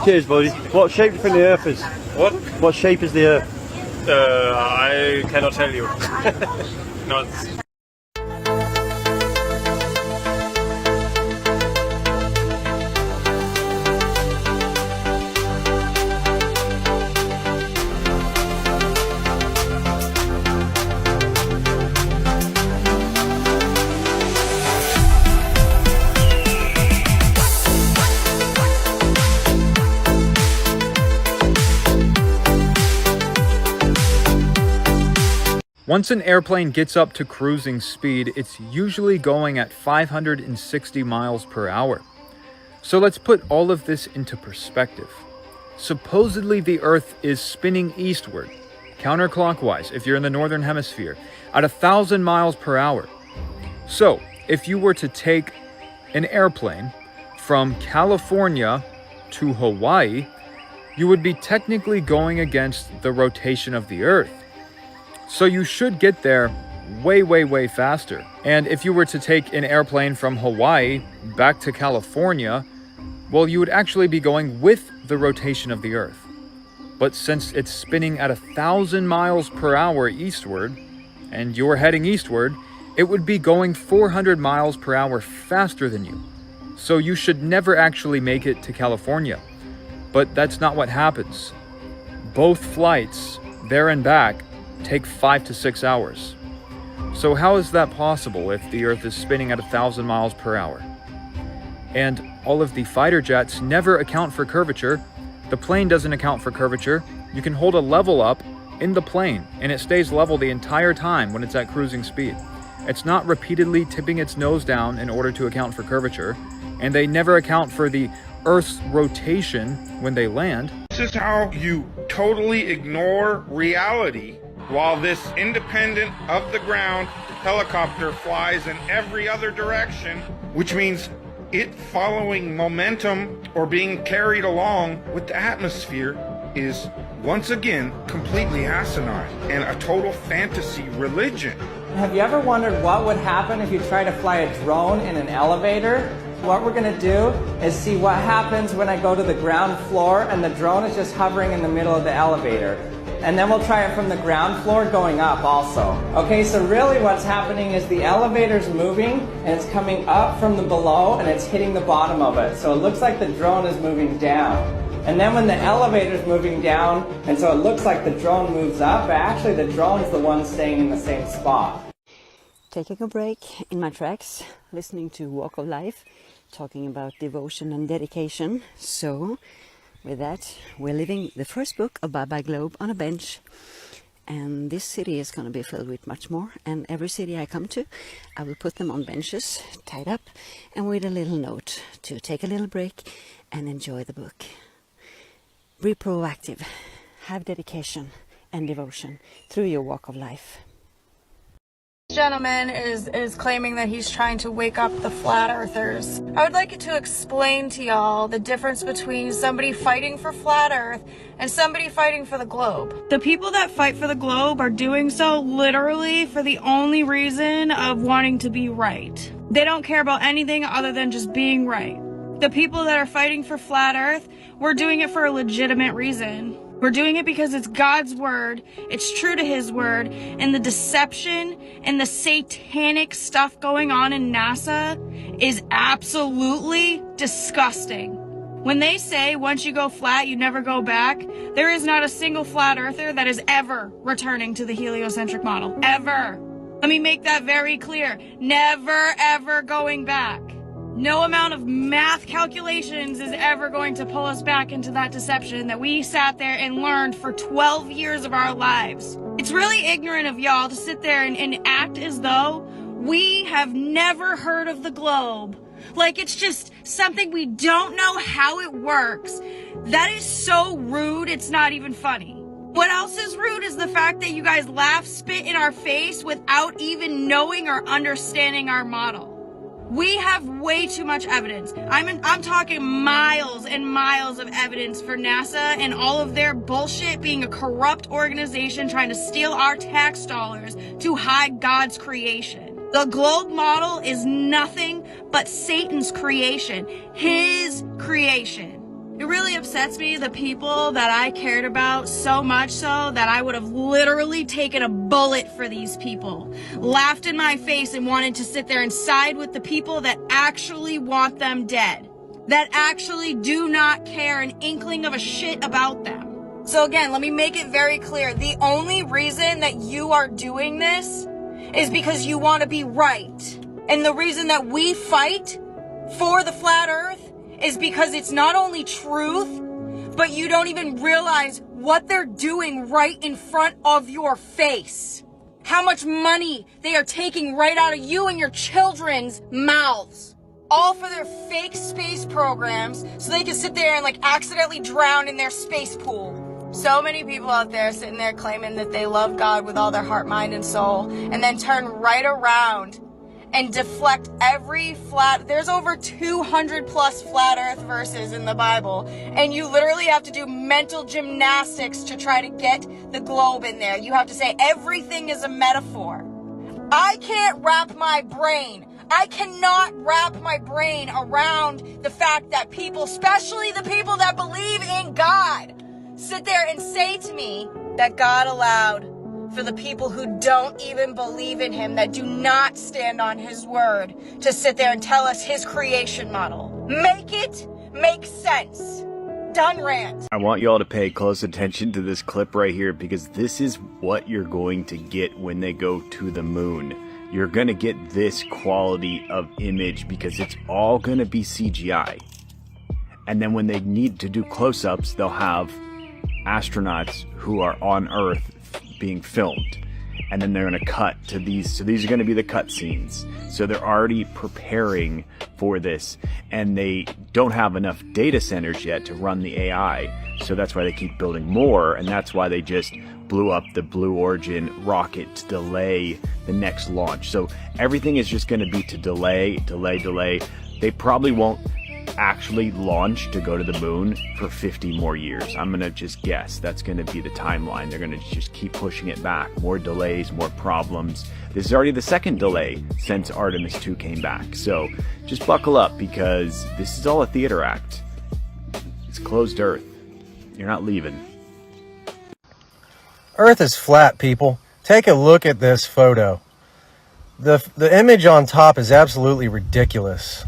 Cheers, buddy. What shape do you think the Earth is? What? What shape is the Earth? I cannot tell you. No. Once an airplane gets up to cruising speed, it's usually going at 560 miles per hour. So let's put all of this into perspective. Supposedly the Earth is spinning eastward, counterclockwise if you're in the northern hemisphere, at 1,000 miles per hour. So if you were to take an airplane from California to Hawaii, you would be technically going against the rotation of the Earth. So you should get there way faster. And if you were to take an airplane from Hawaii back to California, well, you would actually be going with the rotation of the Earth. But since it's spinning at 1,000 miles per hour eastward, and you're heading eastward, it would be going 400 miles per hour faster than you. So you should never actually make it to California. But that's not what happens. Both flights, there and back, take 5 to 6 hours. So how is that possible if the Earth is spinning at 1,000 miles per hour? And all of the fighter jets never account for curvature. The plane doesn't account for curvature. You can hold a level up in the plane and it stays level the entire time when it's at cruising speed. It's not repeatedly tipping its nose down in order to account for curvature, and they never account for the Earth's rotation when they land. This is how you totally ignore reality while this independent of the ground helicopter flies in every other direction, which means it following momentum or being carried along with the atmosphere is once again completely asinine and a total fantasy religion. Have you ever wondered what would happen if you try to fly a drone in an elevator? What we're going to do is see what happens when I go to the ground floor and the drone is just hovering in the middle of the elevator. And then we'll try it from the ground floor going up also. Okay, so really what's happening is the elevator's moving and it's coming up from the below and it's hitting the bottom of it. So it looks like the drone is moving down. And then when the elevator's moving down, and so it looks like the drone moves up, but actually the drone's the one staying in the same spot. Taking a break in my tracks, listening to Walk of Life, talking about devotion and dedication. So with that, we're leaving the first book of Bye Bye Globe on a bench. And this city is going to be filled with much more. And every city I come to, I will put them on benches, tied up, and with a little note to take a little break and enjoy the book. Be proactive, have dedication and devotion through your walk of life. This gentleman is claiming that he's trying to wake up the flat earthers. I would like you to explain to y'all the difference between somebody fighting for flat earth and somebody fighting for the globe. The people that fight for the globe are doing so literally for the only reason of wanting to be right. They don't care about anything other than just being right. The people that are fighting for flat earth, we're doing it for a legitimate reason. We're doing it because it's God's word, it's true to his word, and the deception and the satanic stuff going on in NASA is absolutely disgusting. When they say once you go flat, you never go back, there is not a single flat earther that is ever returning to the heliocentric model. Ever. Let me make that very clear. Never, ever going back. No amount of math calculations is ever going to pull us back into that deception that we sat there and learned for 12 years of our lives. It's really ignorant of y'all to sit there and act as though we have never heard of the globe. Like it's just something we don't know how it works. That is so rude, it's not even funny. What else is rude is the fact that you guys laugh, spit in our face without even knowing or understanding our model. We have way too much evidence. I'm talking miles and miles of evidence for NASA and all of their bullshit being a corrupt organization trying to steal our tax dollars to hide God's creation. The globe model is nothing but Satan's creation, his creation. It really upsets me, the people that I cared about so much so that I would have literally taken a bullet for these people, laughed in my face and wanted to sit there and side with the people that actually want them dead, that actually do not care an inkling of a shit about them. So again, let me make it very clear. The only reason that you are doing this is because you want to be right. And the reason that we fight for the flat earth is because it's not only truth, but you don't even realize what they're doing right in front of your face. How much money they are taking right out of you and your children's mouths. All for their fake space programs so they can sit there and like accidentally drown in their space pool. So many people out there sitting there claiming that they love God with all their heart, mind, and soul, and then turn right around and deflect every there's over 200 plus flat earth verses in the Bible, and you literally have to do mental gymnastics to try to get the globe in there. You have to say everything is a metaphor. I cannot wrap my brain around the fact that people, especially the people that believe in God, sit there and say to me that God allowed for the people who don't even believe in him, that do not stand on his word, to sit there and tell us his creation model. Make it make sense. Done rant. I want you all to pay close attention to this clip right here, because this is what you're going to get when they go to the moon. You're going to get this quality of image because it's all going to be CGI. And then when they need to do close-ups, they'll have astronauts who are on Earth being filmed, and then they're going to cut to these. So these are going to be the cut scenes. So they're already preparing for this, and they don't have enough data centers yet to run the AI. So that's why they keep building more, and that's why they just blew up the Blue Origin rocket to delay the next launch. So everything is just going to be to delay. They probably won't actually launch to go to the moon for 50 more years. I'm gonna just guess that's gonna be the timeline. They're gonna just keep pushing it back. More delays, more problems. This is already the second delay since Artemis 2 came back. So just buckle up, because this is all a theater act. It's closed Earth. You're not leaving. Earth is flat, people. Take a look at this photo. The image on top is absolutely ridiculous.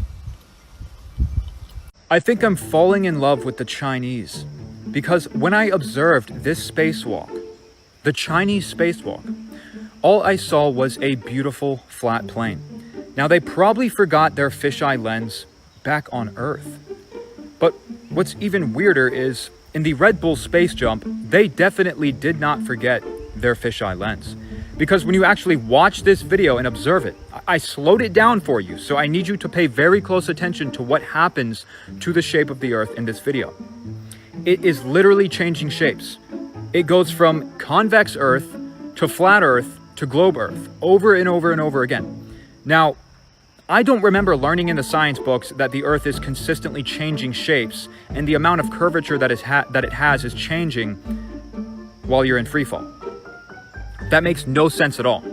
I think I'm falling in love with the Chinese, because when I observed this spacewalk, the Chinese spacewalk, all I saw was a beautiful flat plane. Now, they probably forgot their fisheye lens back on Earth. But what's even weirder is, in the Red Bull space jump, they definitely did not forget their fisheye lens. Because when you actually watch this video and observe it, I slowed it down for you, so I need you to pay very close attention to what happens to the shape of the Earth in this video. It is literally changing shapes. It goes from convex Earth to flat Earth to globe Earth, over and over and over again. Now, I don't remember learning in the science books that the Earth is consistently changing shapes, and the amount of curvature that it has is changing while you're in free fall. That makes no sense at all.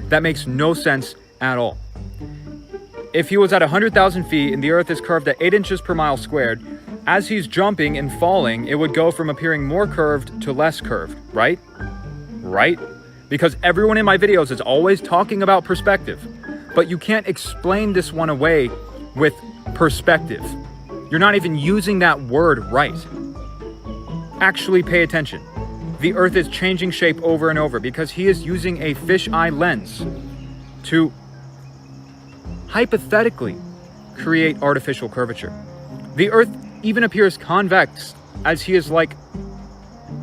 That makes no sense at all. If he was at 100,000 feet and the Earth is curved at 8 inches per mile squared, as he's jumping and falling, it would go from appearing more curved to less curved, right? Right? Because everyone in my videos is always talking about perspective, but you can't explain this one away with perspective. You're not even using that word right. Actually pay attention. The Earth is changing shape over and over because he is using a fisheye lens to hypothetically create artificial curvature. The Earth even appears convex as he is like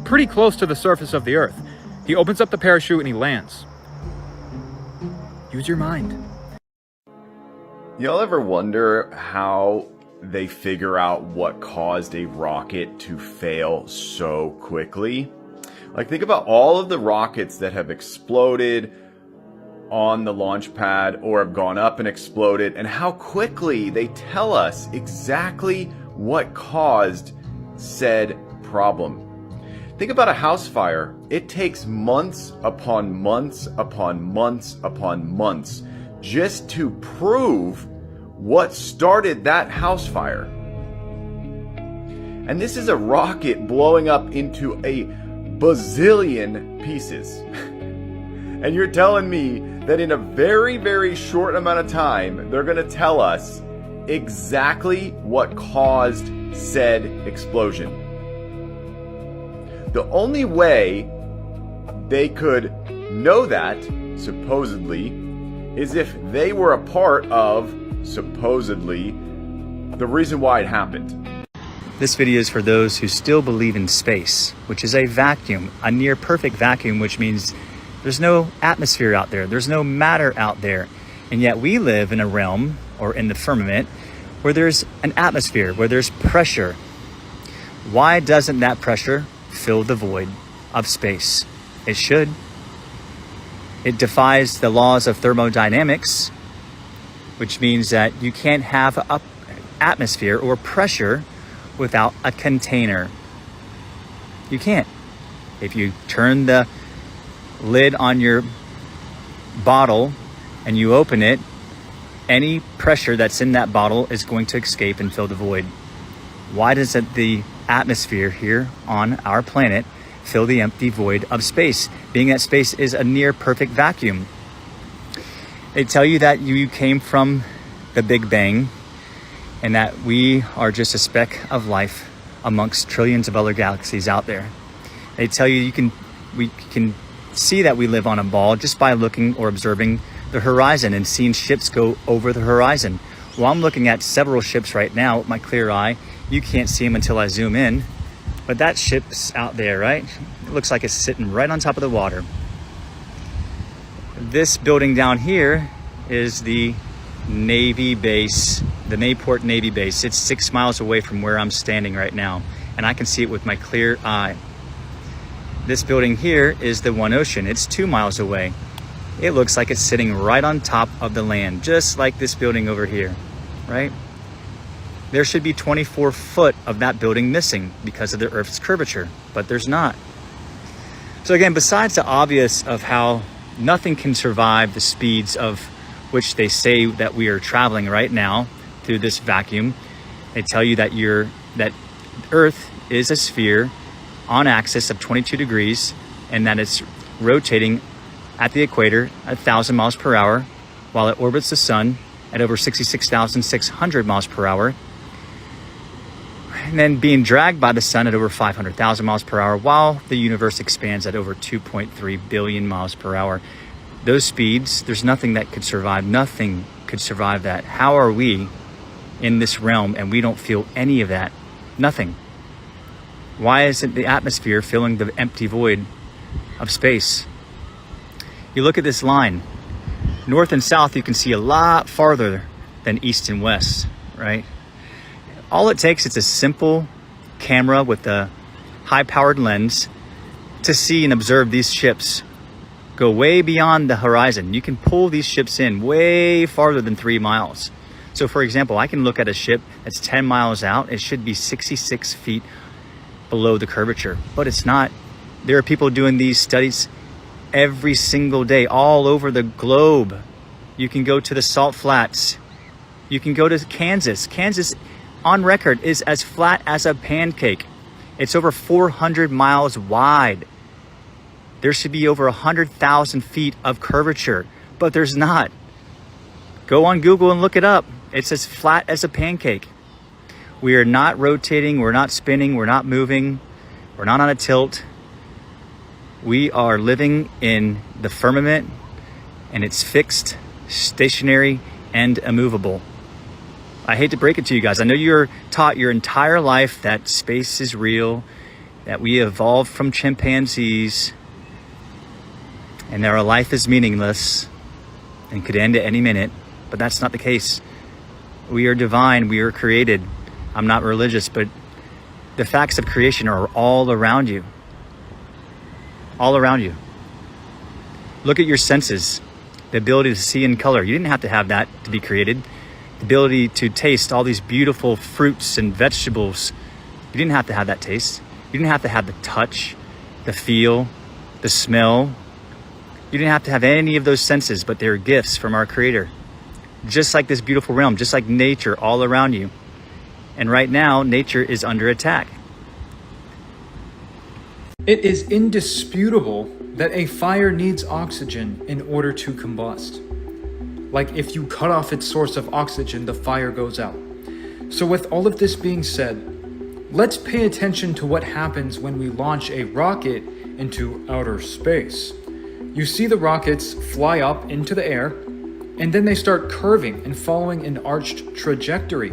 pretty close to the surface of the Earth. He opens up the parachute and he lands. Use your mind. Y'all ever wonder how they figure out what caused a rocket to fail so quickly? Like, think about all of the rockets that have exploded on the launch pad or have gone up and exploded, and how quickly they tell us exactly what caused said problem. Think about a house fire. It takes months upon months upon months upon months just to prove what started that house fire. And this is a rocket blowing up into a bazillion pieces. And you're telling me that in a very, very short amount of time, they're going to tell us exactly what caused said explosion. The only way they could know that, supposedly, is if they were a part of, supposedly, the reason why it happened. This video is for those who still believe in space, which is a vacuum, a near perfect vacuum, which means there's no atmosphere out there, there's no matter out there. And yet we live in a realm, or in the firmament, where there's an atmosphere, where there's pressure. Why doesn't that pressure fill the void of space? It should. It defies the laws of thermodynamics, which means that you can't have an atmosphere or pressure without a container. You can't. If you turn the lid on your bottle and you open it, any pressure that's in that bottle is going to escape and fill the void. Why doesn't the atmosphere here on our planet fill the empty void of space, being that space is a near perfect vacuum? They tell you that you came from the Big Bang and that we are just a speck of life amongst trillions of other galaxies out there. They tell you we can see that we live on a ball just by looking or observing the horizon and seeing ships go over the horizon. Well, I'm looking at several ships right now with my clear eye. You can't see them until I zoom in, but that ship's out there, right? It looks like it's sitting right on top of the water. This building down here is the Navy base, the Mayport Navy base. It's 6 miles away from where I'm standing right now, and I can see it with my clear eye. This building here is the One Ocean. It's 2 miles away. It looks like it's sitting right on top of the land, just like this building over here, right? There should be 24 foot of that building missing because of the Earth's curvature, but there's not. So again, besides the obvious of how nothing can survive the speeds of which they say that we are traveling right now through this vacuum, they tell you that that Earth is a sphere on axis of 22 degrees and that it's rotating at the equator at 1,000 miles per hour while it orbits the sun at over 66,600 miles per hour, and then being dragged by the sun at over 500,000 miles per hour while the universe expands at over 2.3 billion miles per hour. Those speeds, there's nothing that could survive. Nothing could survive that. How are we in this realm and we don't feel any of that? Nothing. Why isn't the atmosphere filling the empty void of space? You look at this line. North and south, you can see a lot farther than east and west, right? All it takes is a simple camera with a high-powered lens to see and observe these ships go way beyond the horizon. You can pull these ships in way farther than 3 miles. So for example, I can look at a ship that's 10 miles out. It should be 66 feet below the curvature, but it's not. There are people doing these studies every single day all over the globe. You can go to the Salt Flats. You can go to Kansas. Kansas, on record, is as flat as a pancake. It's over 400 miles wide. There should be over 100,000 feet of curvature, but there's not. Go on Google and look it up. It's as flat as a pancake. We are not rotating, we're not spinning, we're not moving, we're not on a tilt. We are living in the firmament, and it's fixed, stationary, and immovable. I hate to break it to you guys. I know you're taught your entire life that space is real, that we evolved from chimpanzees, and that our life is meaningless and could end at any minute, but that's not the case. We are divine, we are created. I'm not religious, but the facts of creation are all around you. All around you. Look at your senses, the ability to see in color. You didn't have to have that to be created. The ability to taste all these beautiful fruits and vegetables. You didn't have to have that taste. You didn't have to have the touch, the feel, the smell. You didn't have to have any of those senses, but they're gifts from our Creator. Just like this beautiful realm, just like nature all around you. And right now, nature is under attack. It is indisputable that a fire needs oxygen in order to combust. Like if you cut off its source of oxygen, the fire goes out. So with all of this being said, let's pay attention to what happens when we launch a rocket into outer space. You see the rockets fly up into the air, and then they start curving and following an arched trajectory,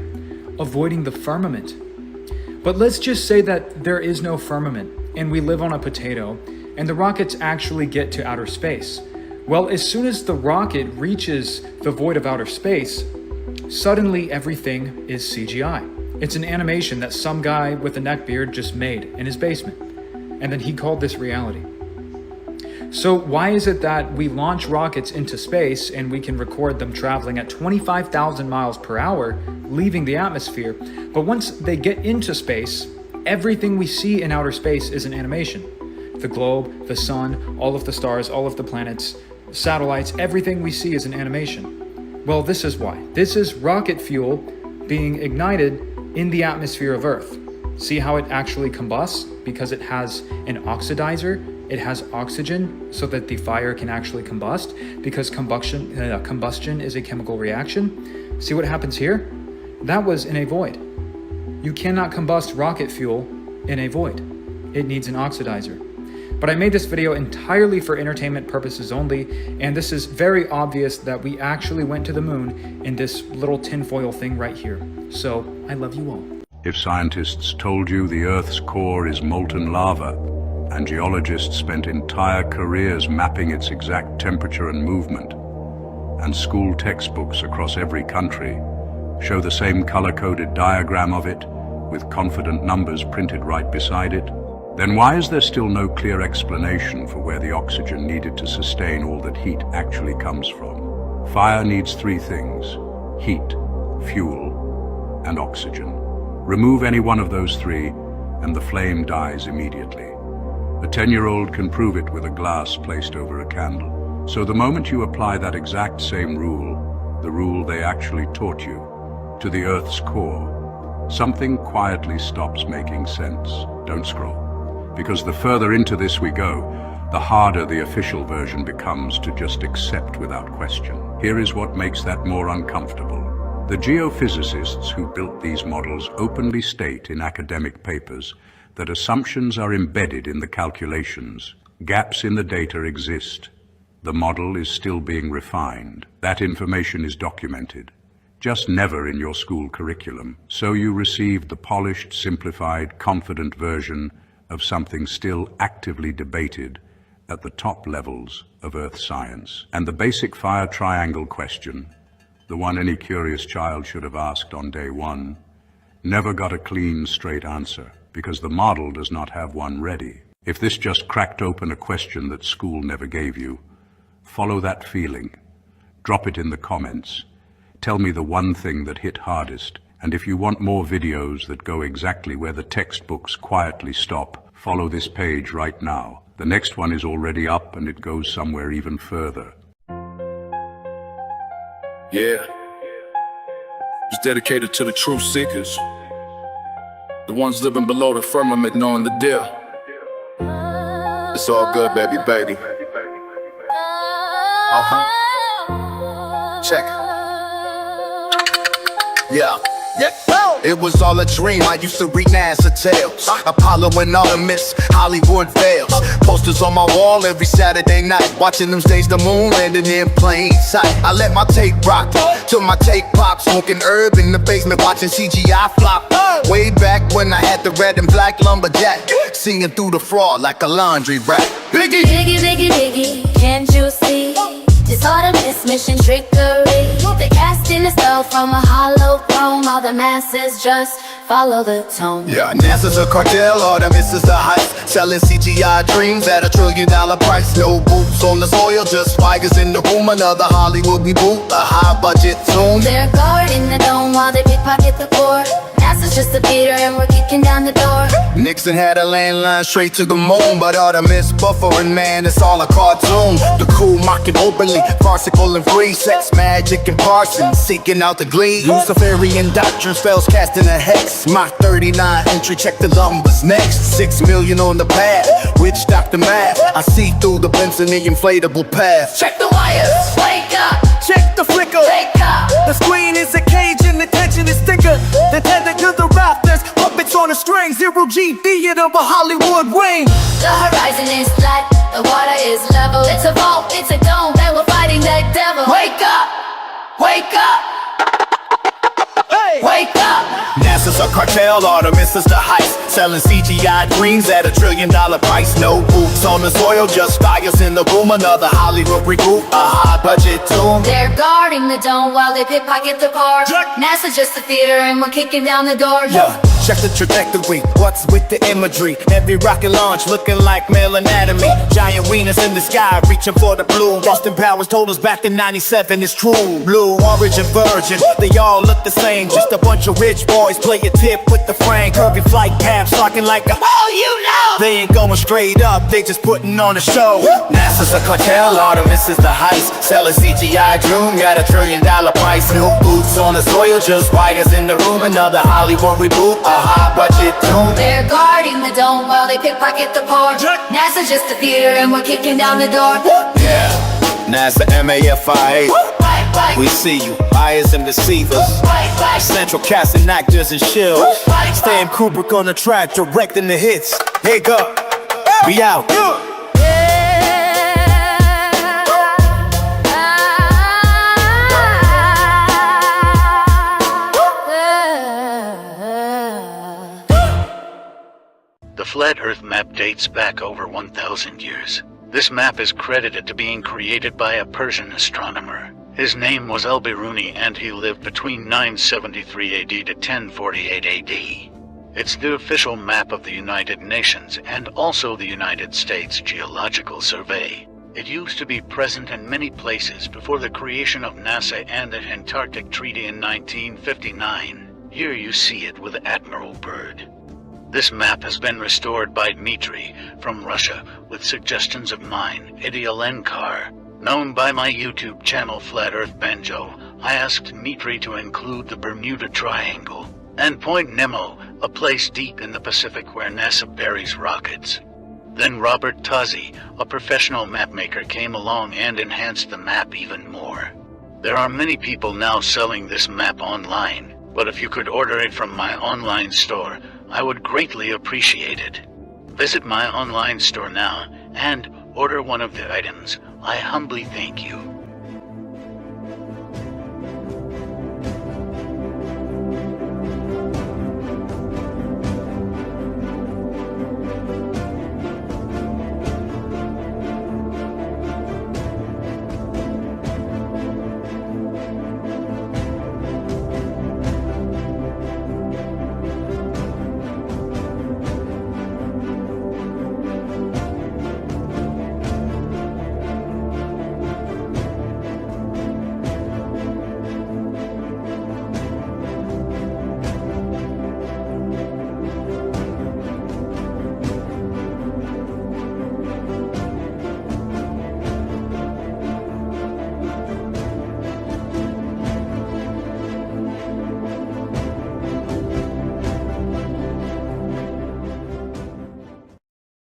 avoiding the firmament. But let's just say that there is no firmament, and we live on a potato, and the rockets actually get to outer space. Well, as soon as the rocket reaches the void of outer space, suddenly everything is CGI. It's an animation that some guy with a neckbeard just made in his basement, and then he called this reality. So why is it that we launch rockets into space and we can record them traveling at 25,000 miles per hour, leaving the atmosphere, but once they get into space, everything we see in outer space is an animation? The globe, the sun, all of the stars, all of the planets, satellites, everything we see is an animation. Well, this is why. This is rocket fuel being ignited in the atmosphere of Earth. See how it actually combusts? Because it has an oxidizer, it has oxygen so that the fire can actually combust, because combustion is a chemical reaction. See what happens here? That was in a void. You cannot combust rocket fuel in a void. It needs an oxidizer. But I made this video entirely for entertainment purposes only, and this is very obvious that we actually went to the moon in this little tinfoil thing right here. So, I love you all. If scientists told you the Earth's core is molten lava, and geologists spent entire careers mapping its exact temperature and movement, and school textbooks across every country show the same color-coded diagram of it, with confident numbers printed right beside it, then why is there still no clear explanation for where the oxygen needed to sustain all that heat actually comes from? Fire needs three things: heat, fuel, and oxygen. Remove any one of those three, and the flame dies immediately. A 10-year-old can prove it with a glass placed over a candle. So the moment you apply that exact same rule, the rule they actually taught you, to the Earth's core, something quietly stops making sense. Don't scroll, because the further into this we go, the harder the official version becomes to just accept without question. Here is what makes that more uncomfortable. The geophysicists who built these models openly state in academic papers that assumptions are embedded in the calculations. Gaps in the data exist. The model is still being refined. That information is documented, just never in your school curriculum. So you received the polished, simplified, confident version of something still actively debated at the top levels of Earth science. And the basic fire triangle question, the one any curious child should have asked on day one, never got a clean, straight answer, because the model does not have one ready. If this just cracked open a question that school never gave you, follow that feeling. Drop it in the comments. Tell me the one thing that hit hardest. And if you want more videos that go exactly where the textbooks quietly stop, follow this page right now. The next one is already up, and it goes somewhere even further. Yeah. It's dedicated to the truth seekers, the ones living below the firmament, knowing the deal. It's all good, baby. Check. Yeah. It was all a dream. I used to read NASA tales, Apollo and Artemis, Hollywood veils. Posters on my wall every Saturday night, watching them stage the moon landing in plain sight. I let my tape rock till my tape pop, smoking herb in the basement, watching CGI flop. Way back when I had the red and black lumberjack, singing through the fraud like a laundry rack. Biggie, Biggie, Biggie, Biggie, can't you see? It's Artemis mission trickery. They cast in a spell from a hollow throne. All the masses just follow the tone. Yeah, NASA's a cartel, Artemis is the heist, selling CGI dreams at $1 trillion price. No boots on the soil, just swagers in the room. Another Hollywood reboot, a high budget tune. They're guarding the dome while they pickpocket the core. NASA's just a beater and we're kicking down the door. Nixon had a landline straight to the moon, but Artemis buffering, man, it's all a cartoon. The cool mocking openly, farcical and free, sex magic and parsons seeking out the glee. Luciferian doctrine spells casting a hex. Mach 39 entry, check the numbers next. 6 million on the pad, witch doctor math. I see through the Benson inflatable path. Check the wires, wake up. Check the flicker. Wake up. The screen is a cage and the tension is thicker. The tether to the rafters, puppets on a string. Zero G theater of a Hollywood wing. The horizon is flat, the water is level. It's a vault, it's a dome, and we're fighting that devil. Wake up, wake up, hey, wake up. NASA's a cartel, Artemis is the heist. Selling CGI dreams at $1 trillion price. No boots on the soil, just fires in the room. Another Hollywood reboot, a high budget tune. They're guarding the dome while they pickpocket the car. NASA's just a theater and we're kicking down the door. Yeah, check the trajectory, what's with the imagery? Every rocket launch looking like male anatomy. Giant wieners in the sky, reaching for the blue. Austin Powers told us back in '97, it's true. Blue, orange, and virgin, they all look the same. Just a bunch of rich boys play a tip with the frame. Curvy flight paths talking like a, oh, you know. they ain't going straight up, they just putting on a show. NASA's a cartel, Artemis is the heist. Selling CGI dream, got $1 trillion price. New boots on the soil, just wires in the room. Another Hollywood reboot, a high budget tune. They're guarding the dome while they pickpocket the car. NASA's just a theater and we're kicking down the door. Yeah, NASA MAFIA. We see you, liars and deceivers. Central casting actors and shills. Stan Kubrick on the track, directing the hits. Here go, we out. The Flat Earth map dates back over 1,000 years. This map is credited to being created by a Persian astronomer. His name was Al-Biruni and he lived between 973 AD to 1048 AD. It's the official map of the United Nations and also the United States Geological Survey. It used to be present in many places before the creation of NASA and the Antarctic Treaty in 1959. Here you see it with Admiral Byrd. This map has been restored by Dmitry from Russia with suggestions of mine, Eddie Alenkar. Known by my YouTube channel Flat Earth Banjo, I asked Dmitry to include the Bermuda Triangle and Point Nemo, a place deep in the Pacific where NASA buries rockets. Then Robert Tozzi, a professional mapmaker, came along and enhanced the map even more. There are many people now selling this map online, but if you could order it from my online store, I would greatly appreciate it. Visit my online store now and order one of the items. I humbly thank you.